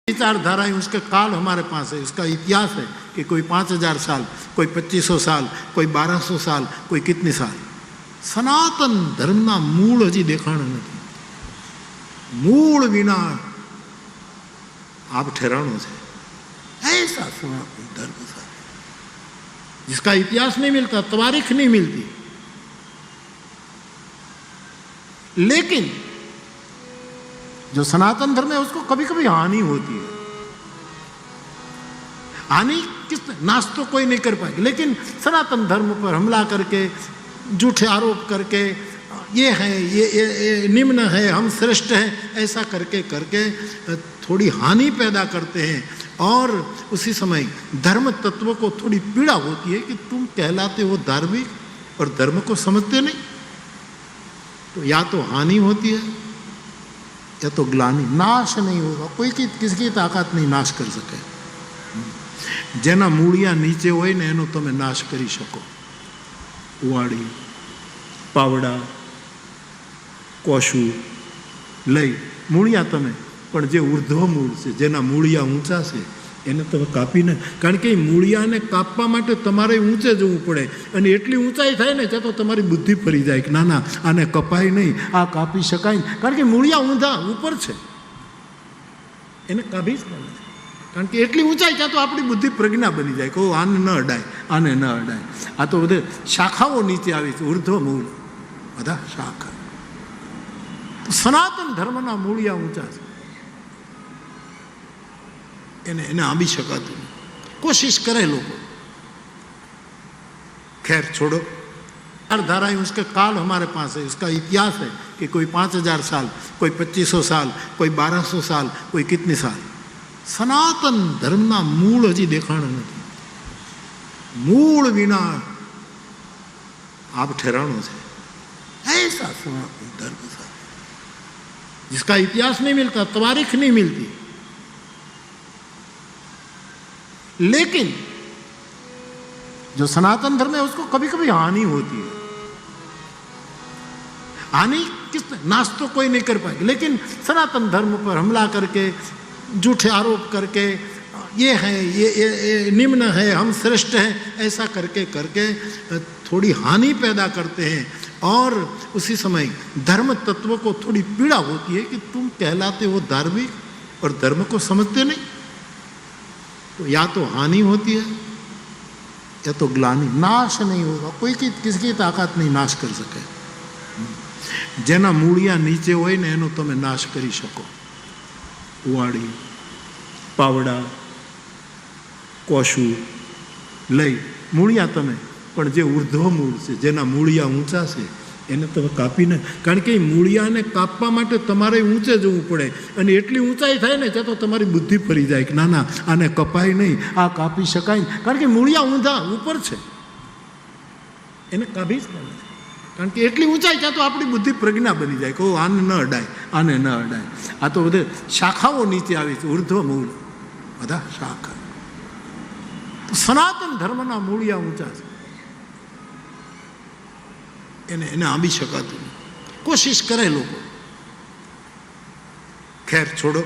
विचारधारा है, उसका काल हमारे पास है, उसका इतिहास है कि कोई 5000 साल, कोई 2500 साल, कोई 1200 साल, कोई कितने साल। सनातन धर्मना मूल हजी देखाणा नहीं। मूल विना आप ठहराणो है ऐसा सनातन धर्म सा जिसका इतिहास नहीं मिलता, तवारीख नहीं मिलती। लेकिन जो सनातन धर्म है उसको कभी कभी हानि होती है। हानि किस नाश तो कोई नहीं कर पाएगा, लेकिन सनातन धर्म पर हमला करके, झूठे आरोप करके, ये है, ये निम्न है, हम श्रेष्ठ हैं, ऐसा करके करके थोड़ी हानि पैदा करते हैं। और उसी समय धर्म तत्व को थोड़ी पीड़ा होती है कि तुम कहलाते हो धार्मिक और धर्म को समझते नहीं। तो या तो हानि होती है या तो ग्लानि। नाश नहीं होगा, कोई किसकी ताकत नहीं नाश कर सके। जेना मूड़िया नीचे होय ने एनो तमे नाश करी शको। उवाड़ी, पावड़ा, कोशू लई मूड़िया तमे, पण जे ऊर्ध्व मूળ છે, જેના મૂળિયા ઊંચા છે, એને તમે કાપીને, કારણ કે મૂળિયાને કાપવા માટે તમારે ઊંચે જવું પડે, અને એટલી ઊંચાઈ થાય ને ત્યાં તો તમારી બુદ્ધિ ફરી જાય કે ના ના આને કપાય નહીં, આ કાપી શકાય, કારણ કે મૂળિયા ઊંધા ઉપર છે, એને કાપી જ પડે, કારણ કે એટલી ઊંચાઈ ત્યાં તો આપણી બુદ્ધિ પ્રજ્ઞા બની જાય કે આને ન અડાય, આને ન અડાય. આ તો બધે શાખાઓ નીચે આવી છે, ઉર્ધ્વ મૂળ બધા શાખા. સનાતન ધર્મના મૂળિયા ઊંચા છે, એને આંબી શકાતું નહીં. कोशिश करे लोग, खैर छोड़ो. धारा है, उसका काल हमारे पास है, उसका इतिहास है कि कोई 5000 साल, कोई 2500 साल, कोई 1200 साल, कोई कितने साल. सनातन धर्मना मूल हजी देखाणा नहीं. मूल विना आप ठहराणो है ऐसा सनातन धर्म सा जिसका इतिहास नहीं मिलता, तवारीख नहीं मिलती. लेकिन जो सनातन धर्म है उसको कभी कभी हानि होती है. हानि किस नाश तो कोई नहीं कर पाएगा, लेकिन सनातन धर्म पर हमला करके, झूठे आरोप करके, ये है, ये निम्न है, हम श्रेष्ठ हैं, ऐसा करके करके थोड़ी हानि पैदा करते हैं. और उसी समय धर्म तत्व को थोड़ी पीड़ा होती है कि तुम कहलाते हो धार्मिक और धर्म को समझते नहीं. तो या तो हानि होती है या तो ग्लानि. नाश नहीं होगा, कोई किसकी ताकत नहीं नाश कर सके. जेना मूड़िया नीचे होय ने एनो तमे नाश करी शको. उवाड़ी, पावड़ा, कोशू लई मूड़िया तमे, पण जे ऊर्ध्व मूળ છે, જેના મૂળિયા ઊંચા છે, એને તમે કાપીને, કારણ કે મૂળિયાને કાપવા માટે તમારે ઊંચે જવું પડે, અને એટલી ઊંચાઈ થાય ને ત્યાં તો તમારી બુદ્ધિ ફરી જાય કે ના ના આને કપાય નહીં, આ કાપી શકાય, કારણ કે મૂળિયા ઊંધા ઉપર છે, એને કાપી જ પડે, કારણ કે એટલી ઊંચાઈ ત્યાં તો આપણી બુદ્ધિ પ્રજ્ઞા બની જાય કે આને ન અડાય, આને ન અડાય. આ તો બધે શાખાઓ નીચે આવી છે, ઉર્ધ્વ મૂળ બધા શાખા. સનાતન ધર્મના મૂળિયા ઊંચા છે, એને આંબી શકાતું નહીં. कोशिश करे लोग, खैर छोड़ो.